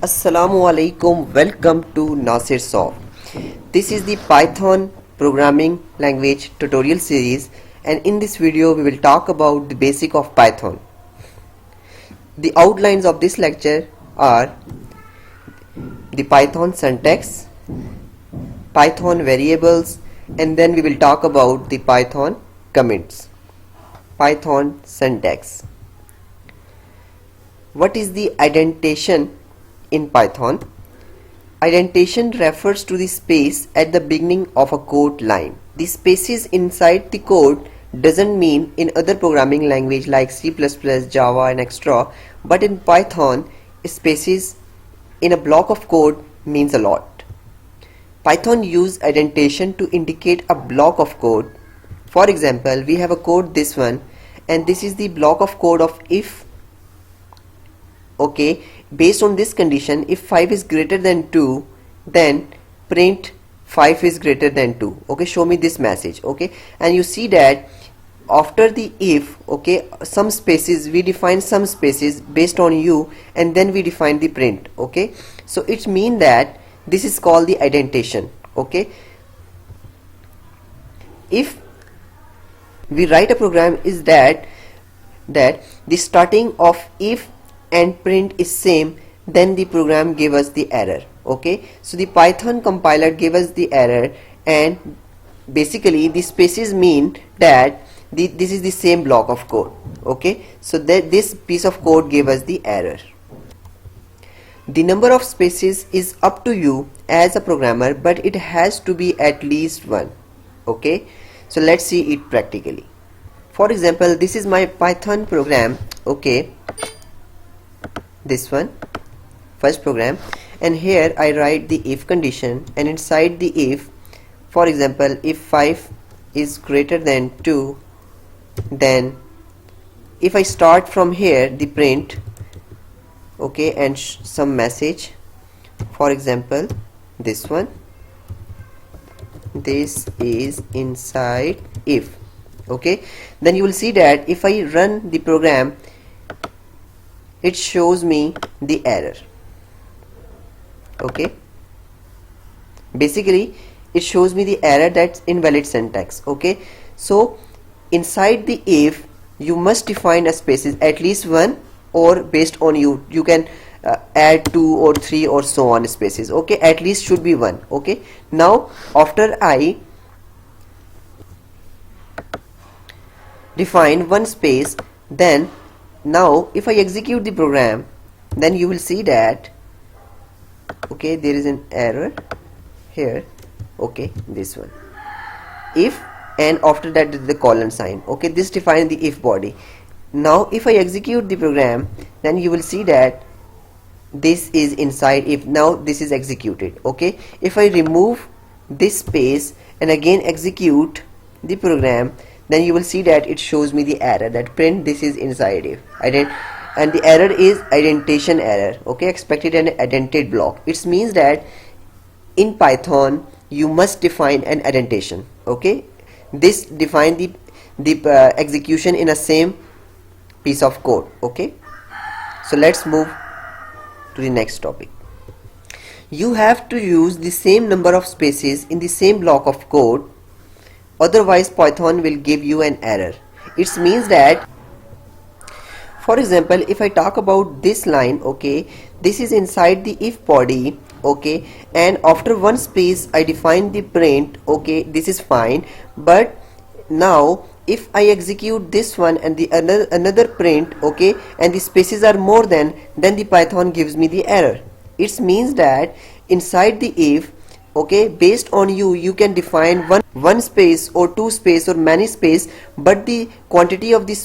Assalamu alaikum, welcome to Nasir Soft. This is the Python programming language tutorial series, and in this video we will talk about the basic of Python. The outlines of this lecture are the Python syntax, Python variables, and then we will talk about the Python comments. Python syntax. What is the indentation in Python? Indentation refers to the space at the beginning of a code line. The spaces inside the code doesn't mean in other programming language like C++, Java and etc. But in Python, spaces in a block of code means a lot. Python use indentation to indicate a block of code. For example, we have a code, this one, and this is the block of code of if. Okay, based on this condition, if 5 is greater than 2, then print 5 is greater than 2. Okay, show me this message. Okay, and you see that after the if, okay, some spaces, we define some spaces based on you, and then we define the print. Okay, so it means that this is called the indentation. Okay, if we write a program is that the starting of if and print is same, then the program give us the error. Okay, so the Python compiler gave us the error, and basically the spaces mean that this is the same block of code. Okay, so that this piece of code gave us the error. The number of spaces is up to you as a programmer, but it has to be at least one. Okay, so let's see it practically. For example, this is my Python program. Okay, this one, first program, and here I write the if condition, and inside the if, for example, if 5 is greater than 2, then if I start from here the print, okay, and some message, for example this one, this is inside if. Okay, then you will see that if I run the program, it shows me the error. Okay, basically it shows me the error, that's invalid syntax. Okay, so inside the if you must define a spaces at least one, or based on you can add 2 or 3 or so on spaces. Okay, at least should be one. Okay, now after I define one space, then now if I execute the program, then you will see that okay, there is an error here. Okay, this one, if, and after that is the colon sign. Okay, this defines the if body. Now if I execute the program, then you will see that this is inside if. Now this is executed. Okay, if I remove this space and again execute the program, then you will see that it shows me the error that print this is inside if. And the error is indentation error. Okay, expected an indented block. It means that in Python you must define an indentation. Okay, this define the execution in a same piece of code. Okay, so let's move to the next topic. You have to use the same number of spaces in the same block of code, otherwise Python will give you an error. It means that, for example, if I talk about this line, okay, this is inside the if body. Okay, and after one space I define the print. Okay, this is fine, but now if I execute this one and the another print, okay, and the spaces are more than, then the Python gives me the error. It means that inside the if, okay, based on you can define one space or 2 space or many space, but the quantity of this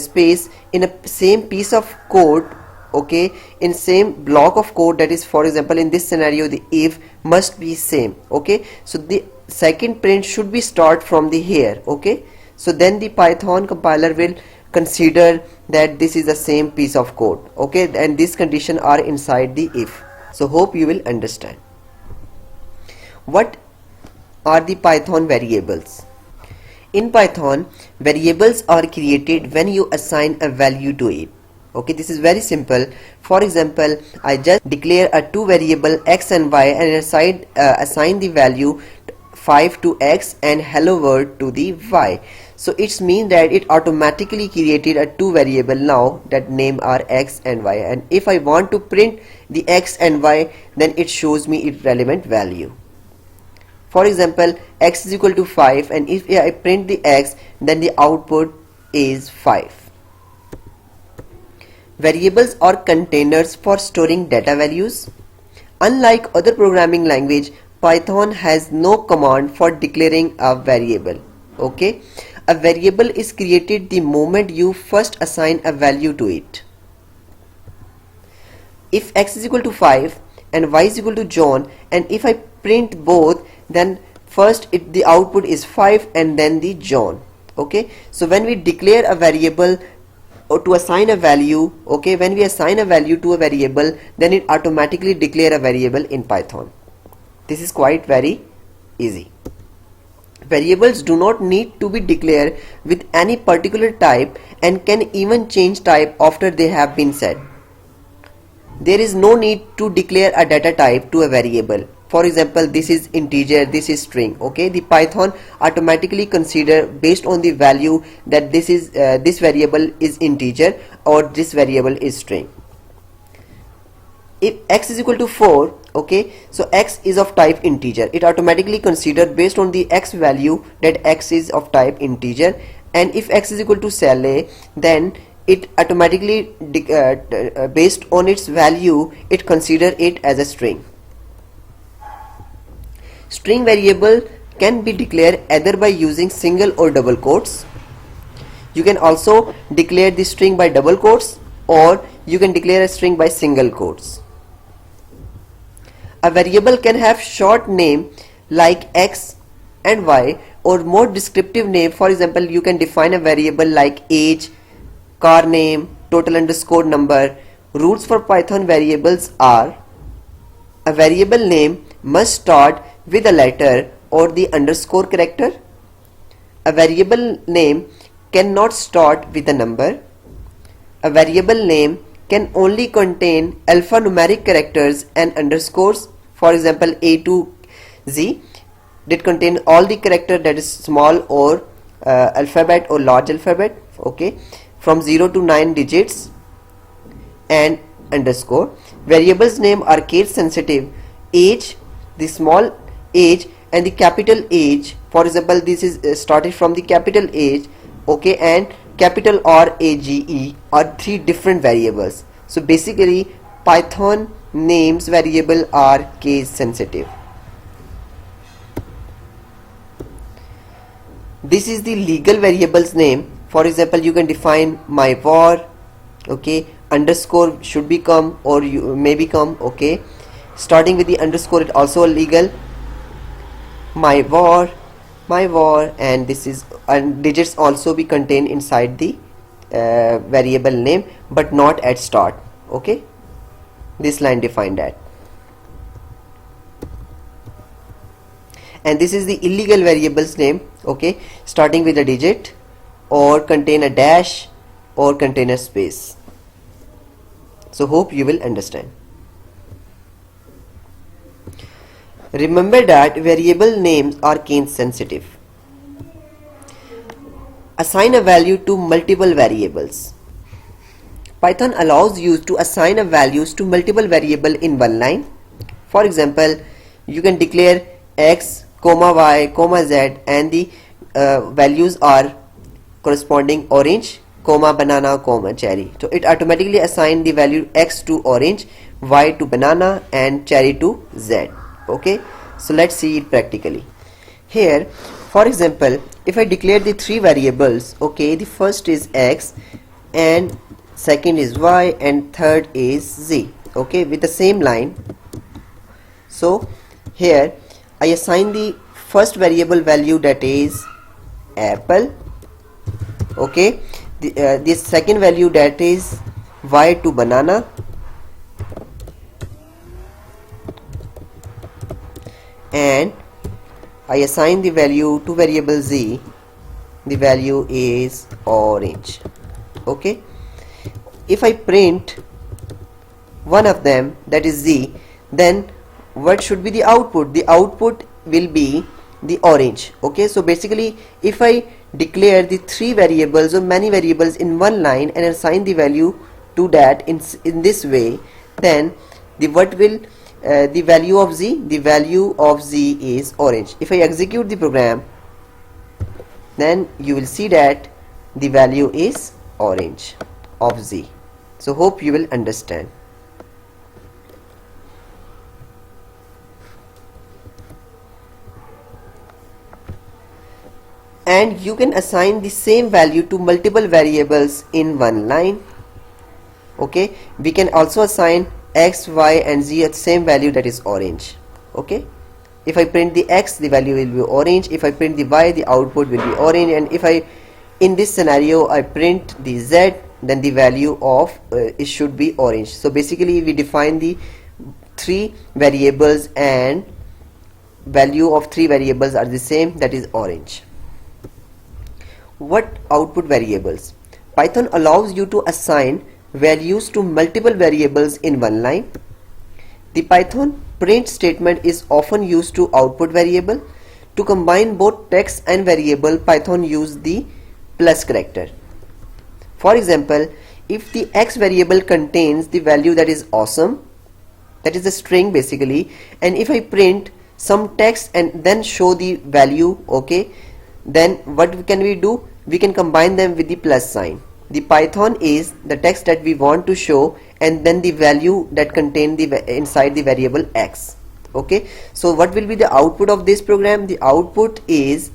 space in a same piece of code, okay, in same block of code, that is, for example, in this scenario the if must be same. Okay, so the second print should be start from the here. Okay, so then the Python compiler will consider that this is the same piece of code. Okay, and these conditions are inside the if. So hope you will understand. What are the Python variables? In Python, variables are created when you assign a value to it. Okay, this is very simple. For example, I just declare a two variable x and y and assign the value 5 to x and hello world to the y. So it means that it automatically created a two variable now that name are x and y, and if I want to print the x and y, then it shows me its relevant value. For example, x is equal to 5, and if I print the x, then the output is 5. Variables are containers for storing data values. Unlike other programming language, Python has no command for declaring a variable. Okay, a variable is created the moment you first assign a value to it. If x is equal to 5 and y is equal to John, and if I print both, then first the output is 5 and then the John. Okay, so when we declare a variable or to assign a value, okay, when we assign a value to a variable, then it automatically declare a variable in Python. This is quite very easy. Variables do not need to be declared with any particular type and can even change type after they have been set. There is no need to declare a data type to a variable. For example, this is integer, this is string. Okay, the Python automatically consider based on the value that this variable is integer or this variable is string. If x is equal to 4, okay, so x is of type integer. It automatically consider based on the x value that x is of type integer, and if x is equal to cell A, then it automatically based on its value it consider it as a string. String variable can be declared either by using single or double quotes. You can also declare the string by double quotes, or you can declare a string by single quotes. A variable can have short name like x and y, or more descriptive name. For example, you can define a variable like age, car name, total underscore number. Rules for Python variables are: a variable name must start with a letter or the underscore character. A variable name cannot start with a number. A variable name can only contain alphanumeric characters and underscores. For example, A to Z did contain all the character that is small or alphabet or large alphabet, okay, from 0 to 9 digits, and underscore. Variables name are case sensitive. Age, the small age and the capital age, for example, this is started from the capital age, okay, and capital RAGE are three different variables. So basically Python names variable are case sensitive. This is the legal variables name. For example, you can define my var, okay, underscore should become or you may become, okay, starting with the underscore it also legal. My var, and this is, and digits also be contained inside the variable name but not at start. Okay, this line define that. And this is the illegal variables name, okay, starting with a digit or contain a dash or contain a space. So hope you will understand. Remember that variable names are case sensitive. Assign a value to multiple variables. Python allows you to assign a values to multiple variable in one line. For example, you can declare x, y, z, and the values are corresponding orange, banana, cherry. So it automatically assign the value x to orange, y to banana, and cherry to z. Okay, so let's see it practically. Here, for example, if I declare the three variables, okay, the first is x and second is y and third is z, okay, with the same line. So here I assign the first variable value, that is apple, okay, the second value, that is y to banana, and I assign the value to variable z, the value is orange. Okay, if I print one of them, that is Z, then what should be the output? The output will be the orange. Okay, so basically if I declare the three variables or many variables in one line and assign the value to that in this way, then the what will the value of Z? The value of Z is orange. If I execute the program, then you will see that the value is orange of Z. So hope you will understand. And you can assign the same value to multiple variables in one line. Okay, we can also assign X, Y and Z at same value, that is orange. Okay, if I print the X, the value will be orange. If I print the Y, the output will be orange. And if I, in this scenario, I print the Z, then the value of it should be orange. So basically we define the three variables and value of three variables are the same, that is orange. What output variables? Python allows you to assign values to multiple variables in one line. The Python print statement is often used to output variable. To combine both text and variable, Python use the plus character. For example, if the X variable contains the value that is awesome, that is a string basically, and if I print some text and then show the value, okay, then what can we do? We can combine them with the plus sign. The Python is the text that we want to show and then the value that contain the inside the variable X. Okay, so what will be the output of this program? The output is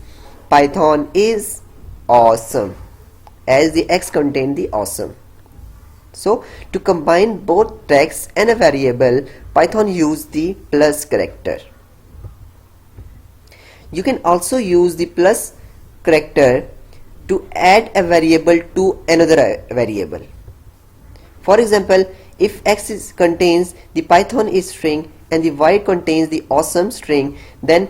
Python is awesome, as the X contain the awesome. So to combine both text and a variable, Python use the plus character. You can also use the plus character to add a variable to another variable. For example, if X contains the Python is string and the Y contains the awesome string, then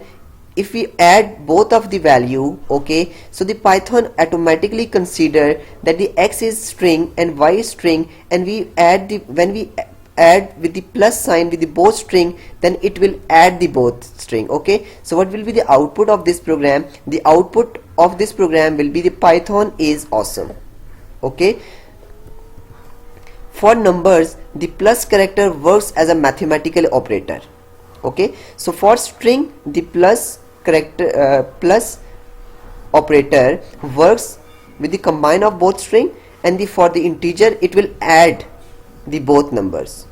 if we add both of the value, okay, so the Python automatically consider that the X is string and Y is string, and we add the, when we add with the plus sign with the both string, then it will add the both string. Okay, so what will be the output of this program? The output of this program will be the Python is awesome. Okay, for numbers, the plus character works as a mathematical operator. Okay, so for string, the plus character plus operator works with the combine of both string, and for the integer it will add the both numbers.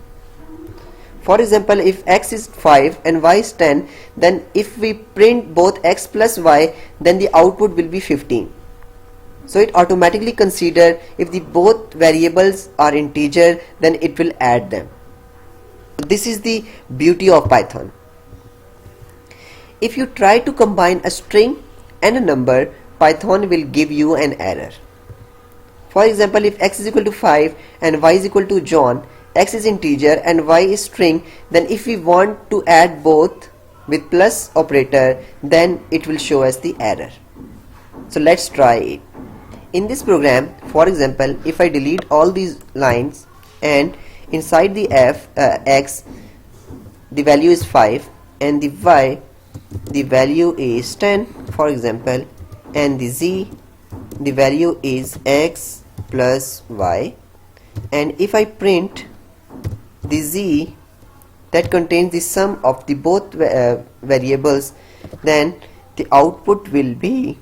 For example, if X is 5 and Y is 10, then if we print both X plus Y, then the output will be 15. So it automatically consider if the both variables are integer, then it will add them. This is the beauty of Python. If you try to combine a string and a number, Python will give you an error. For example, if X is equal to 5 and Y is equal to John, X is integer and Y is string, then if we want to add both with plus operator, then it will show us the error. So let's try it. In this program, for example, if I delete all these lines and inside the X the value is 5 and the Y the value is 10, for example, and the Z the value is X plus Y, and if I print the Z that contains the sum of the both variables, then the output will be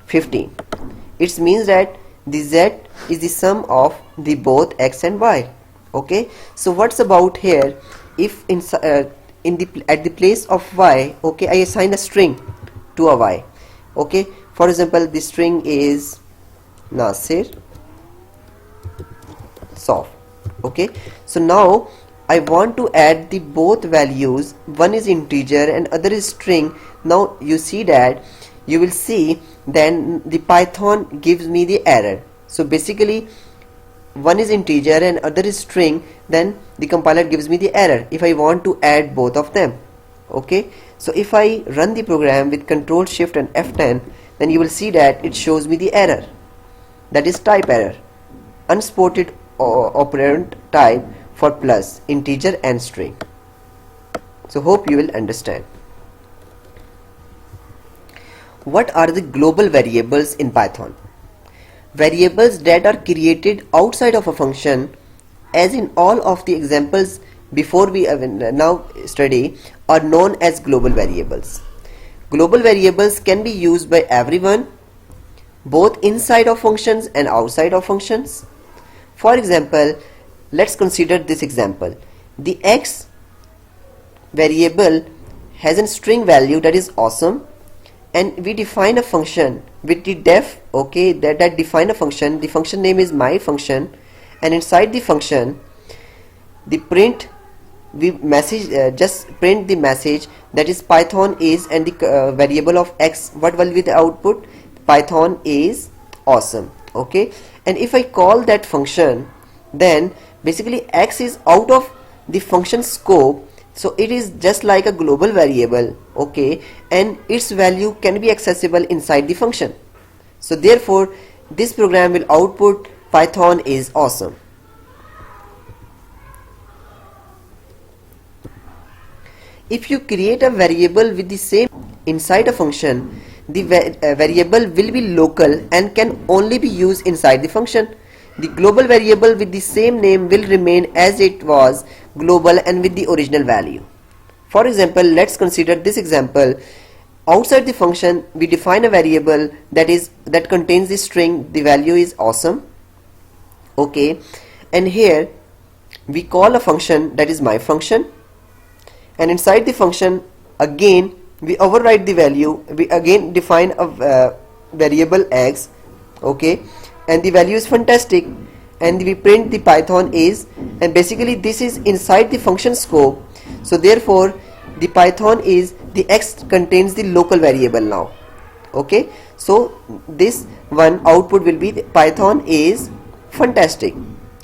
15. It means that the Z is the sum of the both X and Y. Okay, so what's about here? If at the place of Y, okay, I assign a string to a Y. Okay, for example, the string is Nasir soft. Okay, so now I want to add the both values, one is integer and other is string. Now you see that, you will see then the Python gives me the error. So basically one is integer and other is string, then the compiler gives me the error if I want to add both of them. Okay, so if I run the program with Ctrl Shift and F10, then you will see that it shows me the error, that is type error. unsported operand type for plus, integer and string. So hope you will understand. What are the global variables in Python? Variables that are created outside of a function, as in all of the examples before we now study, are known as global variables. Global variables can be used by everyone, both inside of functions and outside of functions. For example, let's consider this example. The x variable has a string value that is awesome, and we define a function with the def, okay, that define a function. The function name is my function, and inside the function the print, we message just print the message that is Python is, and the variable of x, what will be the output? Python is awesome. Okay, and if I call that function, then basically x is out of the function scope, so it is just like a global variable, okay, and its value can be accessible inside the function. So therefore this program will output Python is awesome. If you create a variable with the same inside a function, the variable will be local and can only be used inside the function. The global variable with the same name will remain as it was, global and with the original value. For example, let's consider this example. Outside the function, we define a variable that contains the string, the value is awesome, okay, and here we call a function that is my function, and inside the function again we override the value, we again define a variable x, okay, and the value is fantastic, and we print the Python is, and basically this is inside the function scope. So therefore the Python is, the x contains the local variable now, okay. So this one output will be the Python is fantastic,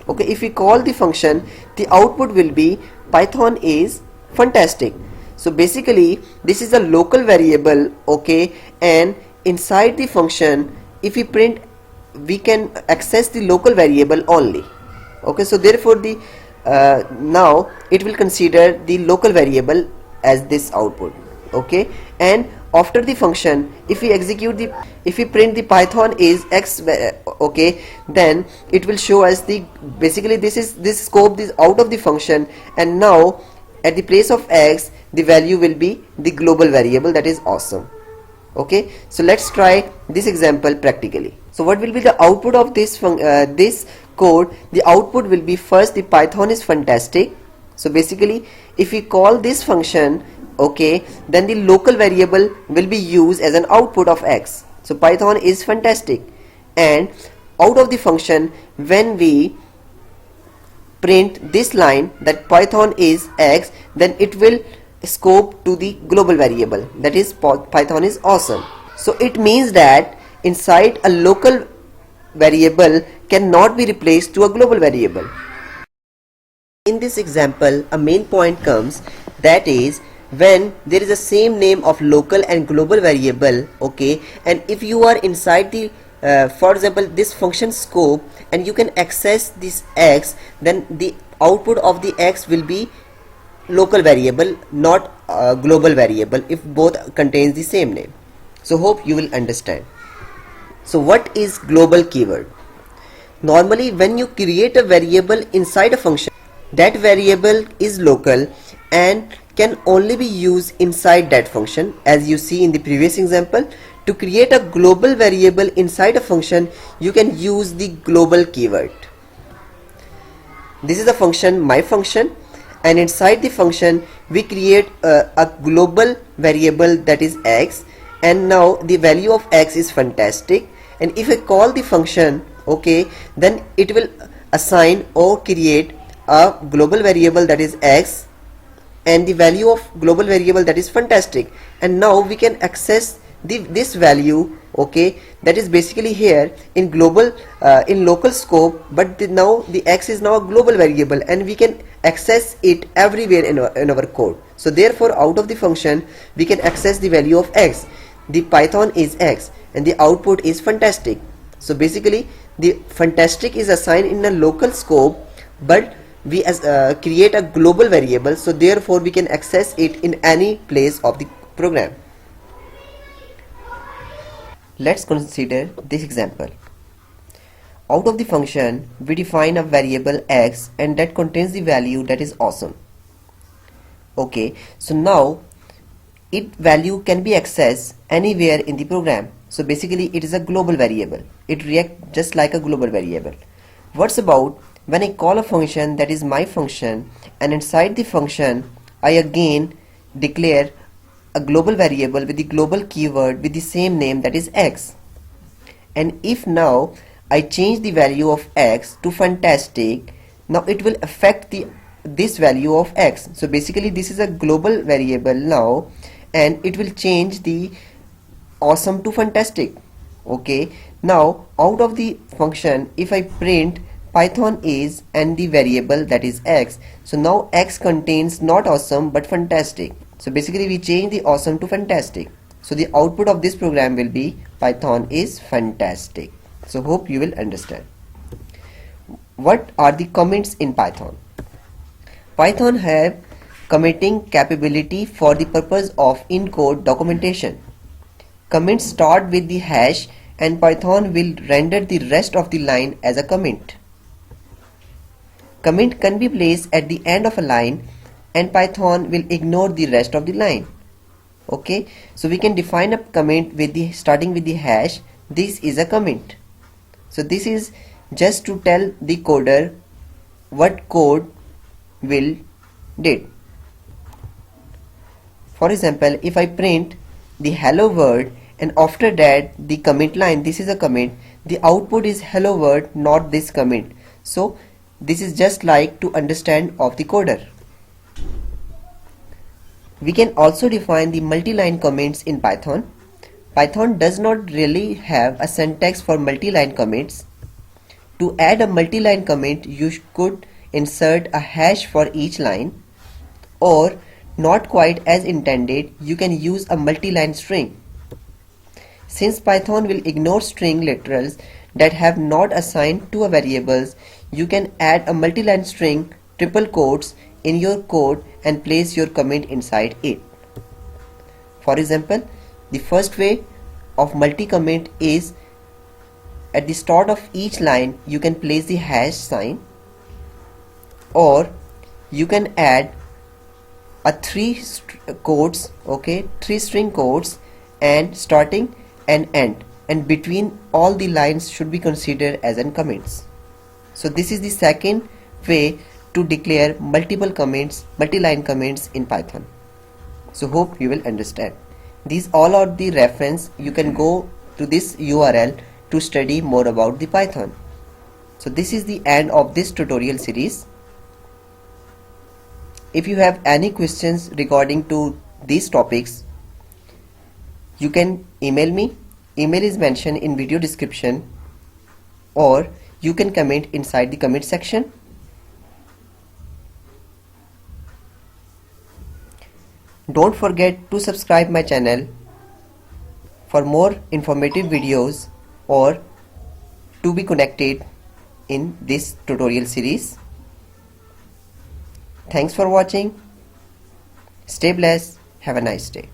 okay. If we call the function, the output will be Python is fantastic. So basically this is a local variable, okay, and inside the function if we print, we can access the local variable only, okay. So therefore the now it will consider the local variable as this output, okay, and after the function if we print the Python is x, okay, then it will show us the, basically this scope is out of the function, and now at the place of x the value will be the global variable that is awesome, okay. So let's try this example practically. So what will be the output of this this code? The output will be, first, the Python is fantastic. So basically if we call this function, okay, then the local variable will be used as an output of x. So Python is fantastic, and out of the function when we print this line that Python is x, then it will scope to the global variable that is Python is awesome. So it means that inside a local variable cannot be replaced to a global variable. In this example a main point comes, that is when there is the same name of local and global variable, okay, and if you are inside the for example this function scope and you can access this x, then the output of the x will be local variable, not global variable, if both contains the same name. So hope you will understand. So what is global keyword? Normally when you create a variable inside a function, that variable is local and can only be used inside that function. As you see in the previous example, to create a global variable inside a function, you can use the global keyword. This is a function, my function, and inside the function we create a global variable that is x, and now the value of x is fantastic, and if I call the function, okay, then it will assign or create a global variable that is x and the value of global variable that is fantastic, and now we can access this value, okay, that is basically here in global in local scope, but now the x is now a global variable and we can access it everywhere in our code. So therefore out of the function we can access the value of x, the Python is x, and the output is fantastic. So basically the fantastic is assigned in a local scope, but we create a global variable, so therefore we can access it in any place of the program. Let's consider this example. Out of the function, we define a variable x and that contains the value that is awesome. Okay, so now its value can be accessed anywhere in the program. So basically it is a global variable. It reacts just like a global variable. What's about when I call a function that is my function, and inside the function I again declare a global variable with the global keyword with the same name, that is x. And if now I change the value of x to fantastic, now it will affect this value of x. So basically this is a global variable now, and it will change the awesome to fantastic. Okay, now out of the function, if I print Python is and the variable that is x, so now x contains not awesome but fantastic. So basically we change the awesome to fantastic. So the output of this program will be Python is fantastic. So hope you will understand. What are the comments in Python? Python have committing capability for the purpose of in-code documentation. Comments start with the hash and Python will render the rest of the line as a comment. Comment can be placed at the end of a line and Python will ignore the rest of the line. Okay, so we can define a comment with the starting with the hash. This is a comment. So this is just to tell the coder what code will did. For example, if I print the hello world and after that the comment line, this is a comment, the output is hello world, not this comment. So this is just like to understand of the coder. We can also define the multi-line comments in Python. Python does not really have a syntax for multi-line comments. To add a multi-line comment, you could insert a hash for each line, or not quite as intended, you can use a multi-line string. Since Python will ignore string literals that have not assigned to a variables, you can add a multi-line string, triple quotes in your code and place your comment inside it. For example, the first way of multi-comment is at the start of each line you can place the hash sign, or you can add a three string quotes and starting and end, and between all the lines should be considered as an comments. So this is the second way to declare multiple comments, multi-line comments in Python. So hope you will understand. These all are the reference. You can go to this URL to study more about the Python. So this is the end of this tutorial series. If you have any questions regarding to these topics, you can email me. Email is mentioned in video description, or you can comment inside the comment section. Don't forget to subscribe my channel for more informative videos or to be connected in this tutorial series. Thanks for watching. Stay blessed. Have a nice day.